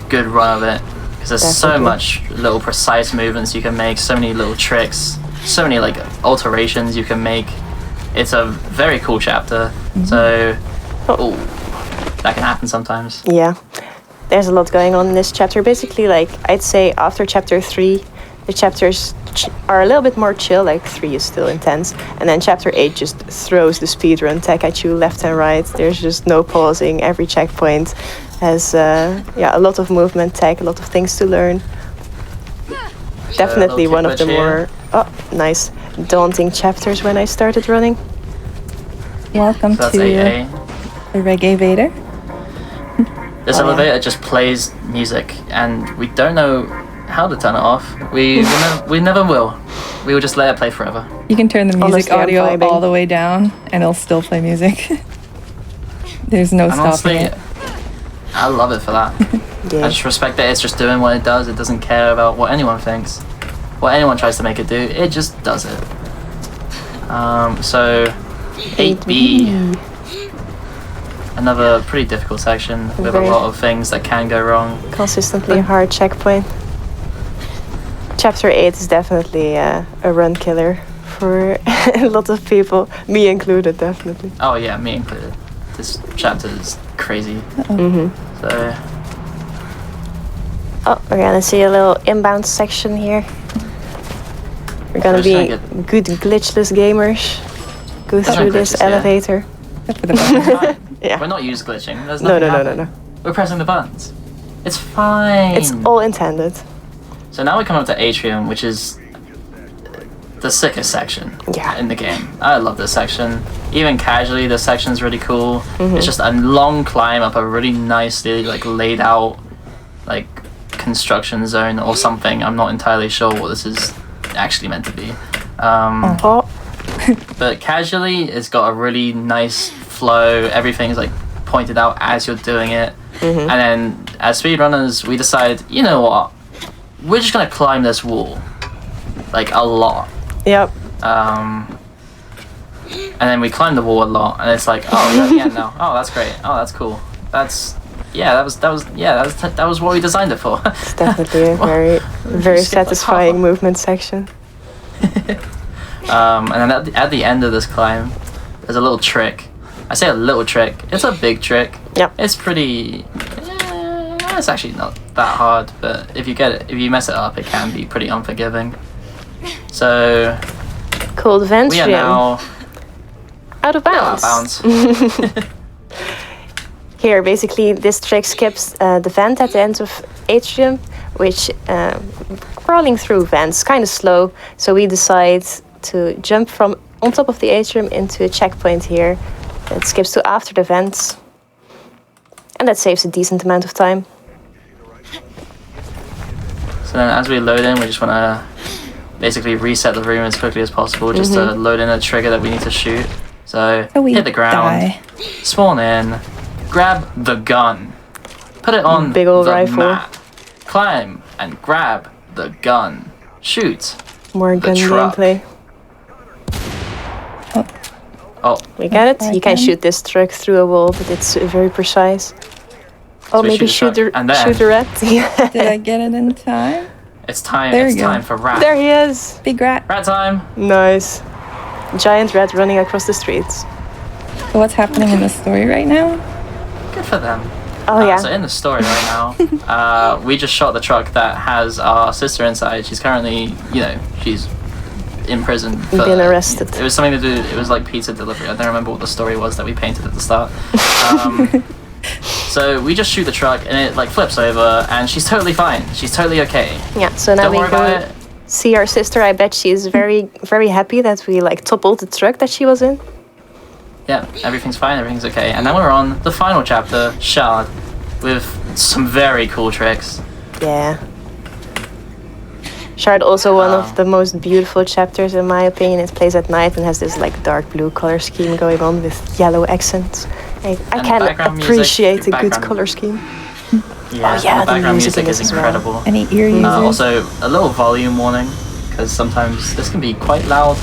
good run of it. Because there's so Definitely. much little precise movements you can make, so many little tricks, so many like alterations you can make. It's a very cool chapter. So, that can happen sometimes. Yeah, there's a lot going on in this chapter. Basically, like I'd say after chapter 3, the chapters are a little bit more chill. Like 3 is still intense, and then chapter 8 just throws the speedrun tech at you left and right. There's just no pausing. Every checkpoint has a lot of movement tech, a lot of things to learn. Definitely little one of the kick more nice daunting chapters when I started running. Welcome So that's to 8A. the Reggae Vader. This Oh, yeah. elevator just plays music, and we don't know how to turn it off. We never will. We will just let it play forever. You can turn the music Honestly, I'm audio vibing. all the way down and it'll still play music. There's no And stopping honestly, it. I love it for that. I Yeah. just respect that it's just doing what it does. It doesn't care about what anyone thinks, what anyone tries to make it do. It just does it. So 8B, another pretty difficult section with Very- a lot of things that can go wrong. Consistently hard checkpoint. Chapter 8 is definitely a run killer for a lot of people, me included, definitely. Oh yeah, me included. This chapter is crazy. Mm-hmm. So Oh, we're gonna see a little inbound section here. We're gonna First be I good glitchless gamers. Go through this glitches, yeah. elevator. Except for the button. Yeah. we're not use glitching. There's No, nothing no, no, no, happening. no. We're pressing the buttons. It's fine. It's all intended. So now we come up to Atrium, which is the sickest section Yeah. in the game. I love this section. Even casually, this section's really cool. Mm-hmm. It's just a long climb up a really nicely like laid out like construction zone or something. I'm not entirely sure what this is actually meant to be. Oh, But casually, it's got a really nice flow. Everything's like pointed out as you're doing it. Mm-hmm. And then as speedrunners, we decide, you know what? We're just gonna climb this wall. Like a lot. yep. And then we climb the wall a lot, and it's like, oh, we're at the end now. Oh, that's great. Oh, that's cool. That was what we designed it for. It's definitely a very, very Skip like satisfying half. movement section. And then at the end of this climb, there's a little trick. I say a little trick. It's a big trick. Yep. It's pretty. It's actually not that hard, but if you mess it up, it can be pretty unforgiving. So Called we are Ventrium. now Out of out bounds. of bounds. Here, basically, this trick skips the vent at the end of Atrium, which crawling through vents kind of slow. So we decide to jump from on top of the Atrium into a checkpoint here. It skips to after the vents, and that saves a decent amount of time. So then as we load in, we just want to basically reset the room as quickly as possible just to load in a trigger that we need to shoot. So So we hit the ground, die. spawn in, grab the gun, put it on Big ol' the rifle. map, climb and grab the gun, shoot. More The gun truck. gameplay. Oh, We get it? Right You can then. shoot this truck through a wall, but it's very precise. Oh, So we maybe shoot shoot the the, truck, and then- shoot the rat. Yeah. Did I get it in time? it's time. There It's you go. time for rat. There he is. Big rat. Rat time. Nice. Giant rat running across the streets. So what's happening in the story right now? Good for them. Oh, yeah. So in the story right now, we just shot the truck that has our sister inside. She's currently, she's in prison. Been arrested. It was something to do. It was like pizza delivery. I don't remember what the story was that we painted at the start. So we just shoot the truck and it like flips over and she's totally fine. She's totally okay. Yeah. So now Don't we worry about go it. see our sister. I bet she's very, very happy that we like toppled the truck that she was in. Yeah, everything's fine. Everything's okay. And then we're on the final chapter, Shard, with some very cool tricks. Yeah. Shard also one of the most beautiful chapters in my opinion. It plays at night and has this like dark blue color scheme going on with yellow accents. I And the can background appreciate music- a good background- color scheme. Yeah, yeah, the the background music music in is this as well. incredible. Any ear users? Also, a little volume warning, because sometimes this can be quite loud.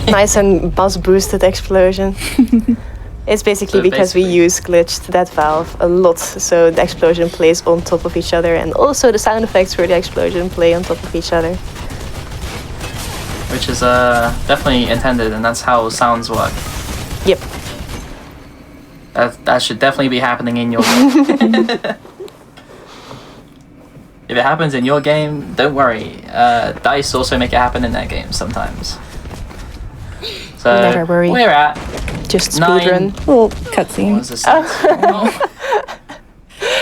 Nice and buzz boosted explosion. It's basically So because we basically- use glitched that valve a lot, so the explosion plays on top of each other, and also the sound effects for the explosion play on top of each other. Which is definitely intended, and that's how sounds work. Yep. That should definitely be happening in your game. If it happens in your game, don't worry. DICE also make it happen in their games sometimes. So Never worry. we're at Just Nine. speedrun. Little what cutscene. was this? Oh.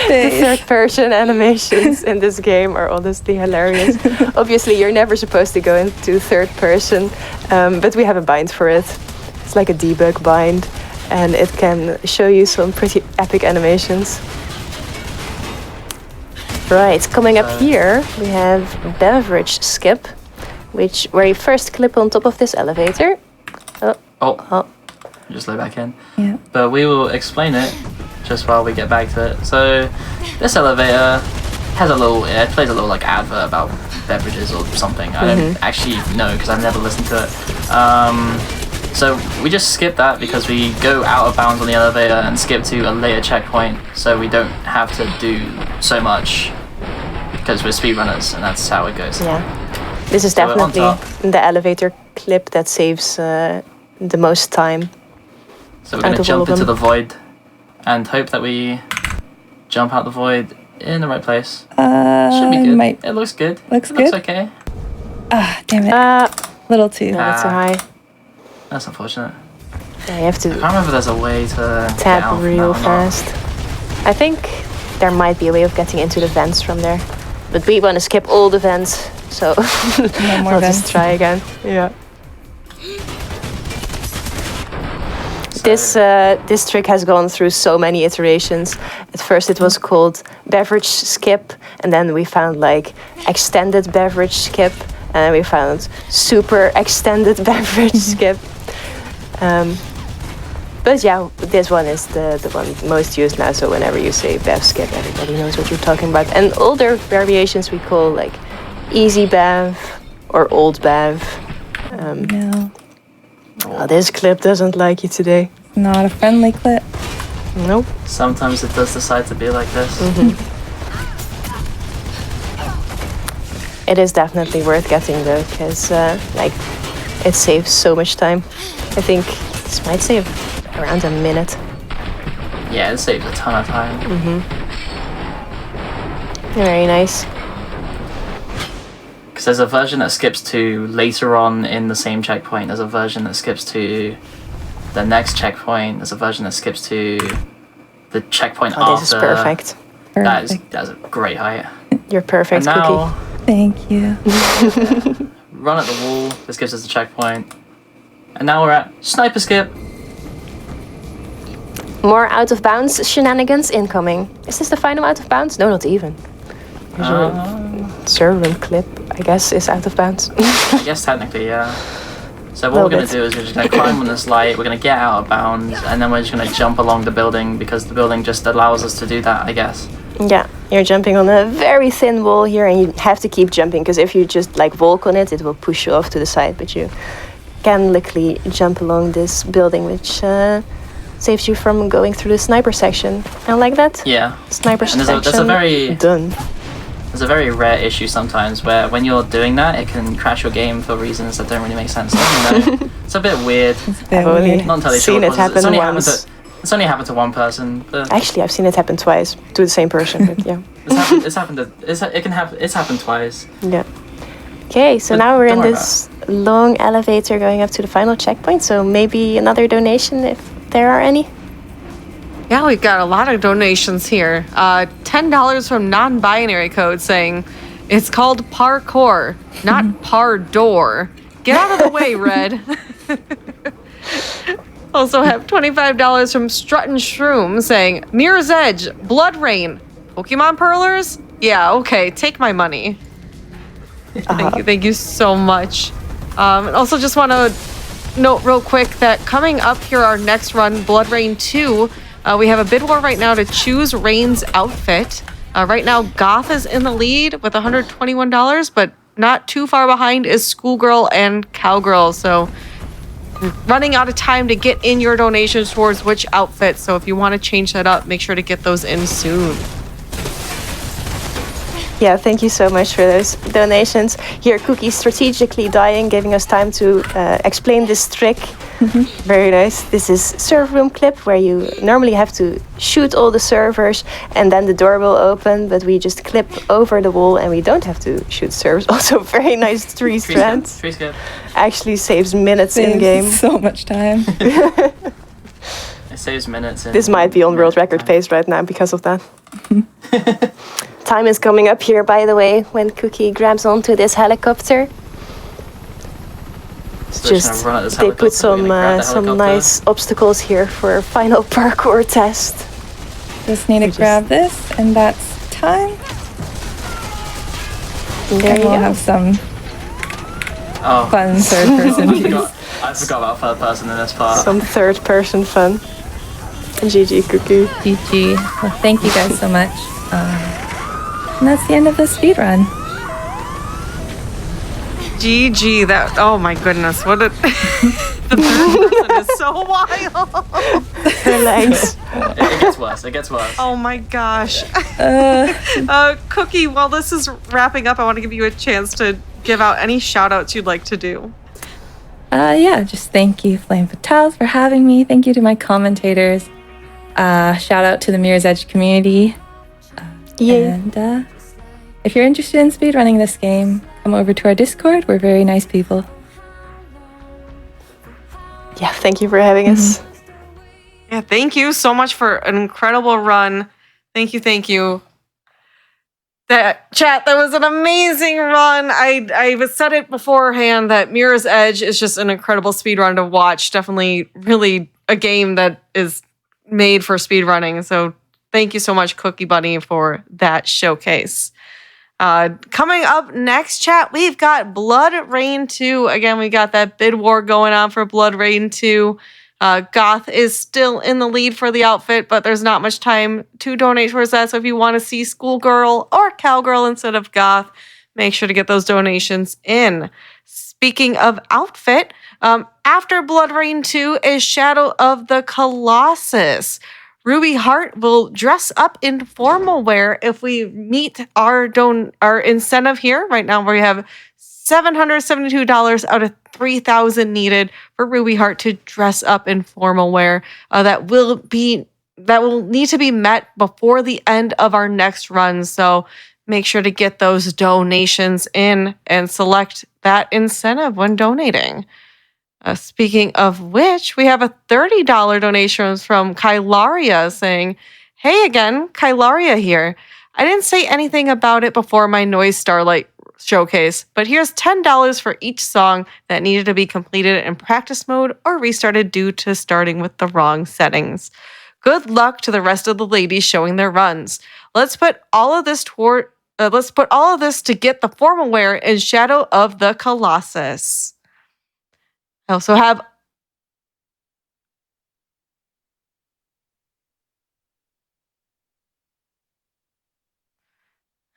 The third person animations in this game are honestly hilarious. Obviously, you're never supposed to go into third person, but we have a bind for it. It's like a debug bind, and it can show you some pretty epic animations. Right, coming up here, we have beverage skip, where you first clip on top of this elevator. Oh, just lay back in. Yeah. But we will explain it just while we get back to it. So this elevator has it plays a little like advert about beverages or something. I don't actually know because I've never listened to it. So we just skip that because we go out of bounds on the elevator and skip to a later checkpoint, so we don't have to do so much because we're speedrunners and that's how it goes. Yeah, this is So we're on definitely the elevator clip that saves the most time. So we're going Out to of all jump of into them. the void and hope that we jump out the void in the right place. Should be good. It looks good. Looks It looks good? okay. Ah, damn it. Little too. No, that's too high. That's unfortunate. Yeah, you have I to can't remember if there's a way to get tap out from real that or not. fast. I think there might be a way of getting into the vents from there. But we want to skip all the vents, so No more we'll vents. just try again. Yeah. So- This trick has gone through so many iterations. At first it was called beverage skip, and then we found like extended beverage skip, and then we found super extended beverage skip. But yeah, this one is the one most used now, so whenever you say bev skip, everybody knows what you're talking about. And older variations we call like easy bev or old bev. No, Oh, this clip doesn't like you today. not a friendly clip. Nope. Sometimes it does decide to be like this. It is definitely worth getting though, because like it saves so much time. I think this might save around a minute. Yeah, it saves a ton of time. Very nice. Because there's a version that skips to later on in the same checkpoint. There's a version that skips to the next checkpoint. There's a version that skips to the checkpoint Oh, after. this is perfect. Perfect. That's a great height. You're perfect, And Cookie. now, Thank you. run at the wall. This gives us the checkpoint. And now we're at sniper skip. More out of bounds shenanigans incoming. Is this the final out of bounds? No, not even. There's a servant clip, I guess, is out of bounds. I guess technically, yeah. So what Little we're going bit. to do is we're just going to climb on this light, we're going to get out of bounds, and then we're just going to jump along the building because the building just allows us to do that, I guess. Yeah, you're jumping on a very thin wall here, and you have to keep jumping because if you just like walk on it, it will push you off to the side. But you can luckily jump along this building, which saves you from going through the sniper section. And like that, Yeah. sniper And there's a section very- done. There's a very rare issue sometimes where when you're doing that, it can crash your game for reasons that don't really make sense. You know? It's a bit weird. It's a bit I've only weird. Not entirely seen sure. it what happen it's only happened once. to, it's only happened to one person. But Actually, I've seen it happen twice to the same person. But yeah, it's happened twice. yeah. Okay, so But now we're in don't worry this long elevator going up to the final checkpoint. So maybe another donation if there are any. Yeah, we've got a lot of donations here. $10 from non-binary code saying it's called parkour, not par door. Get out of the way, Red. Also have $25 from Struttin' Shroom saying Mirror's Edge, Blood Rain, Pokemon Pearlers? Yeah, okay, take my money. Thank you so much. And also just want to note real quick that coming up here, our next run, Blood Rain 2, we have a bid war right now to choose Rain's outfit. Right now, Goth is in the lead with $121, but not too far behind is Schoolgirl and Cowgirl. So running out of time to get in your donations towards which outfit. So if you want to change that up, make sure to get those in soon. Yeah, thank you so much for those donations. Here, Cookie strategically dying, giving us time to explain this trick. Very nice. This is server room clip where you normally have to shoot all the servers and then the door will open, but we just clip over the wall and we don't have to shoot servers. Also, very nice tree strands. Tree skip. Actually saves minutes in Saves game. so much time. It saves minutes. This might be on world record pace right now because of that. Time is coming up here, by the way, when Cookie grabs onto this helicopter. Just they put some nice obstacles here for a final parkour test. Just need to grab this, and that's time. There And you we'll go. have some Oh, fun third-person views. I forgot about third person in this part. Some third-person fun. GG, Cookie. GG. Well, thank you guys so much. And that's the end of the speed run. GG, that, oh my goodness, what a, the third person is so wild. Relax. It gets worse. It gets worse. Oh my gosh. Cookie, while this is wrapping up, I want to give you a chance to give out any shout outs you'd like to do. Yeah, just thank you, Flame Fatales, for having me. Thank you to my commentators. Shout out to the Mirror's Edge community. Yeah. And if you're interested in speedrunning this game, come over to our Discord. We're very nice people. Yeah, thank you for having us. Yeah, thank you so much for an incredible run. Thank you. That chat, that was an amazing run. I said it beforehand that Mirror's Edge is just an incredible speedrun to watch. Definitely really a game that is made for speedrunning. So thank you so much, CookieBunny, for that showcase. Coming up next, chat, we've got Blood Rain 2. Again, we got that bid war going on for Blood Rain 2. Goth is still in the lead for the outfit, but there's not much time to donate towards that. So if you want to see Schoolgirl or Cowgirl instead of Goth, make sure to get those donations in. Speaking of outfit, after Blood Rain 2 is Shadow of the Colossus. Ruby Hart will dress up in formal wear if we meet our incentive here. Right now we have $772 out of $3,000 needed for Ruby Hart to dress up in formal wear. That will need to be met before the end of our next run. So make sure to get those donations in and select that incentive when donating. Speaking of which, we have a $30 donation from Kylaria saying, "Hey again, Kylaria here. I didn't say anything about it before my Noise Starlight showcase, but here's $10 for each song that needed to be completed in practice mode or restarted due to starting with the wrong settings. Good luck to the rest of the ladies showing their runs. Let's put all of this to get the formal wear in Shadow of the Colossus." I also have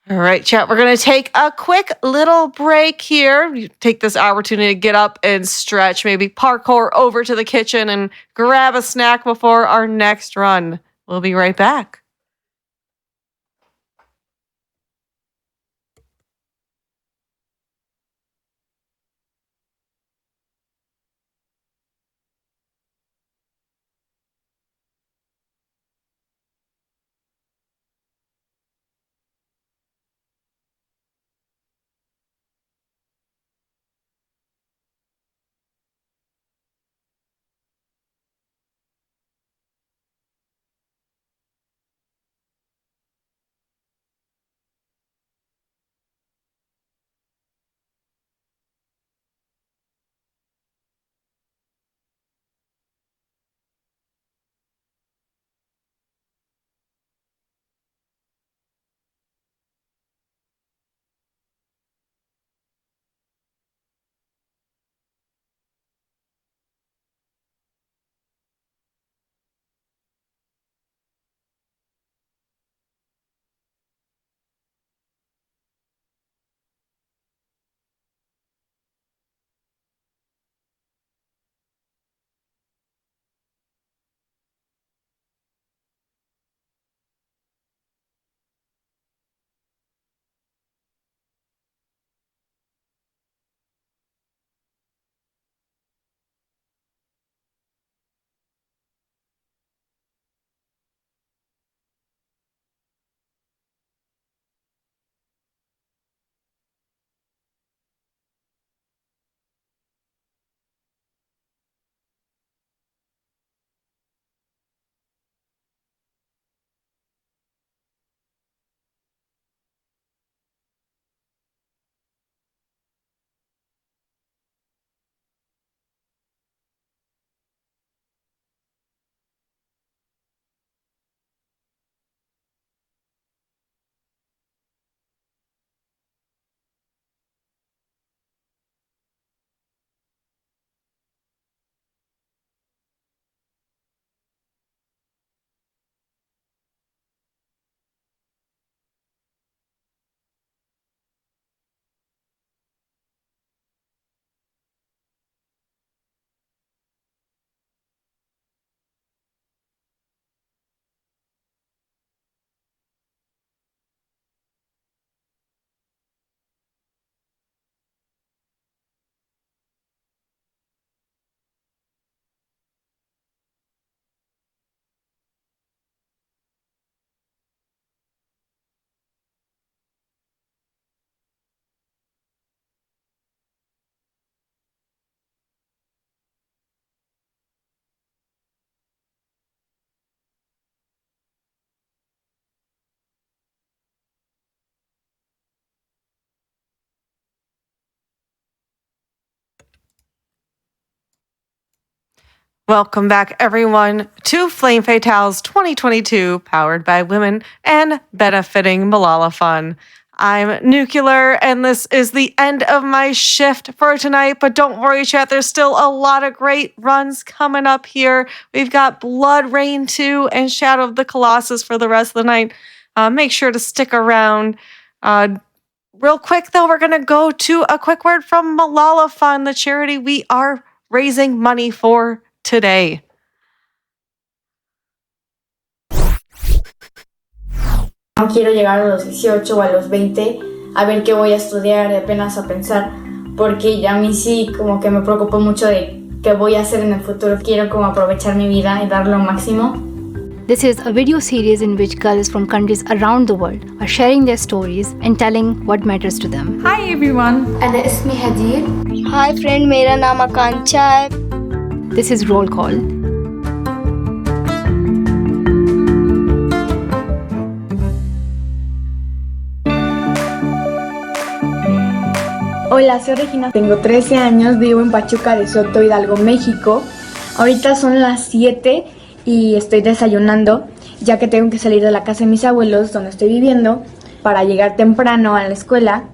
All right, chat, we're going to take a quick little break here. You take this opportunity to get up and stretch, maybe parkour over to the kitchen and grab a snack before our next run. We'll be right back. Welcome back, everyone, to Flame Fatales 2022, powered by women and benefiting Malala Fund. I'm Nukkuler, and this is the end of my shift for tonight, but don't worry, chat, there's still a lot of great runs coming up here. We've got Blood Rain 2 and Shadow of the Colossus for the rest of the night. Make sure to stick around. Real quick, though, we're going to go to a quick word from Malala Fund, the charity we are raising money for today. No quiero llegar a los 18 o a los 20 a ver qué voy a estudiar y apenas a pensar, porque ya a mí sí como que me preocupo mucho de qué voy a hacer en el futuro. Quiero como aprovechar mi vida y dar lo máximo. This is a video series in which girls from countries around the world are sharing their stories and telling what matters to them. Hi everyone. أنا اسمي هدير. Hi friend, मेरा नाम आकांक्षा है. This is Roll Call. Hola, soy Regina, tengo 13 años, vivo en Pachuca de Soto, Hidalgo, México. Ahorita son las 7 y estoy desayunando, ya que tengo que salir de la casa de mis abuelos, donde estoy viviendo, para llegar temprano a la escuela.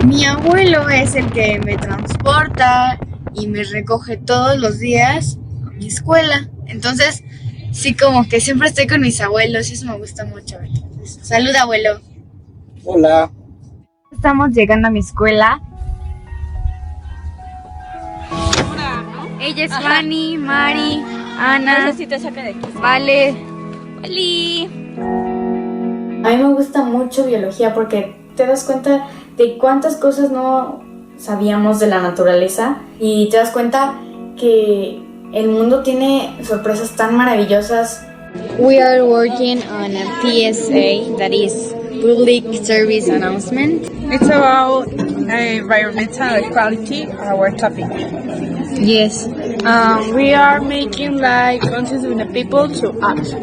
Mi abuelo es el que me transporta y me recoge todos los días a mi escuela. Entonces, sí, como que siempre estoy con mis abuelos y eso me gusta mucho. Entonces, salud, abuelo. Hola. Estamos llegando a mi escuela. Ella es Fanny, Mari, Ana. No sé si te saca de aquí. Vale. Oli. A mí me gusta mucho biología porque te das cuenta de cuántas cosas no sabíamos de la naturaleza y te das cuenta que el mundo tiene sorpresas tan maravillosas. We are working on a PSA, that is Public Service Announcement. It's about environmental equality, our topic. Yes. We are making like conscious with the people to act.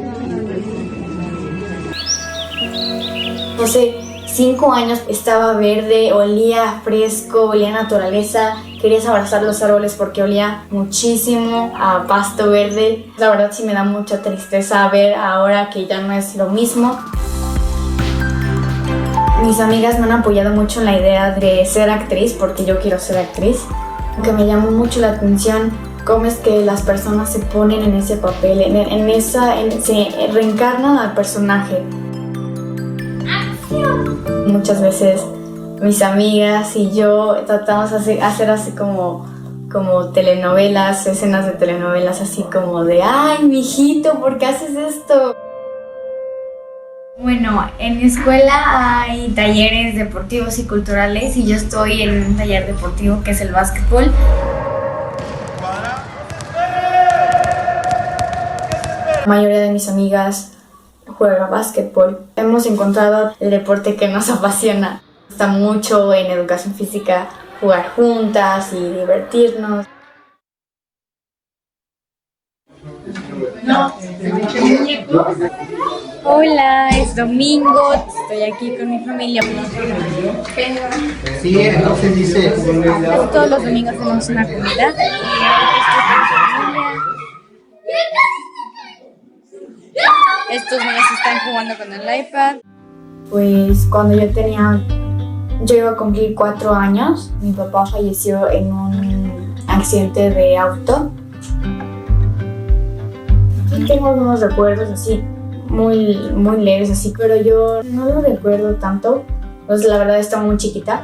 Hace 5 años estaba verde, olía fresco, olía a naturaleza. Querías abrazar los árboles porque olía muchísimo a pasto verde. La verdad sí me da mucha tristeza ver ahora que ya no es lo mismo. Mis amigas me han apoyado mucho en la idea de ser actriz porque yo quiero ser actriz. Aunque me llamó mucho la atención cómo es que las personas se ponen en ese papel, se reencarnan al personaje. Muchas veces mis amigas y yo tratamos de hacer así como telenovelas, escenas de telenovelas así como de ¡ay, mijito, ¿por qué haces esto? Bueno, en mi escuela hay talleres deportivos y culturales y yo estoy en un taller deportivo que es el básquetbol. La mayoría de mis amigas juega básquetbol. Hemos encontrado el deporte que nos apasiona. Está mucho en educación física, jugar juntas y divertirnos. Hola, es domingo, estoy aquí con mi familia. Sí, entonces dice. Casi todos los domingos tenemos una comida. Estos niños están jugando con el iPad. Pues cuando yo iba a cumplir 4 años, mi papá falleció en un accidente de auto. Y tengo algunos recuerdos así, muy leves así, pero yo no lo recuerdo tanto, pues la verdad estaba muy chiquita.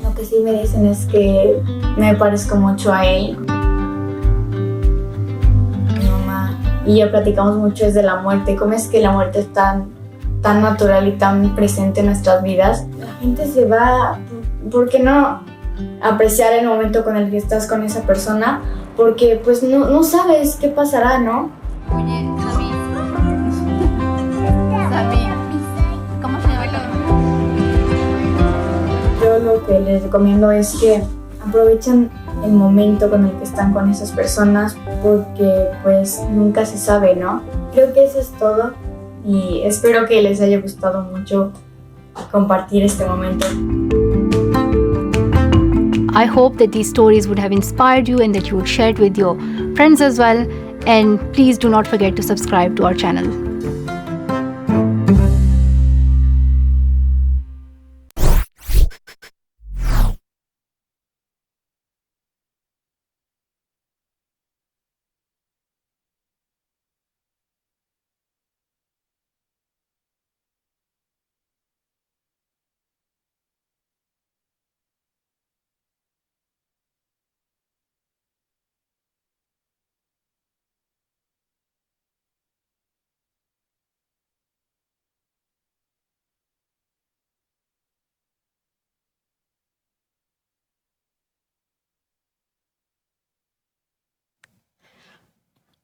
Lo que sí me dicen es que me parezco mucho a él. Mi mamá y yo platicamos mucho desde la muerte, cómo es que la muerte es tan natural y tan presente en nuestras vidas. La gente se va, ¿por qué no apreciar el momento con el que estás con esa persona? Porque pues no sabes qué pasará, ¿no? Oye, Sabi, ¿cómo se llama el otro? Yo lo que les recomiendo es que aprovechen el momento con el que están con esas personas porque pues nunca se sabe, ¿no? Creo que eso es todo y espero que les haya gustado mucho compartir este momento. I hope that these stories would have inspired you and that you would share it with your friends as well. And please do not forget to subscribe to our channel.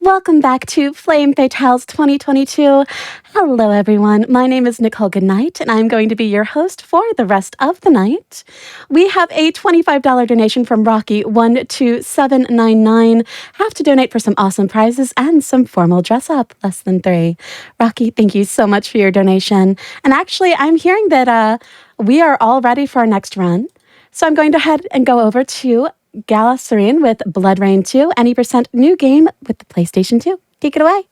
Welcome back to Flame Fatales 2022. Hello, everyone. My name is Nicole Goodnight, and I'm going to be your host for the rest of the night. We have a $25 donation from Rocky12799. Have to donate for some awesome prizes and some formal dress up, less than 3. Rocky, thank you so much for your donation. And actually, I'm hearing that we are all ready for our next run. So I'm going to head and go over to Gala Serene with Blood Rain 2, any % new game with the PlayStation 2. Take it away.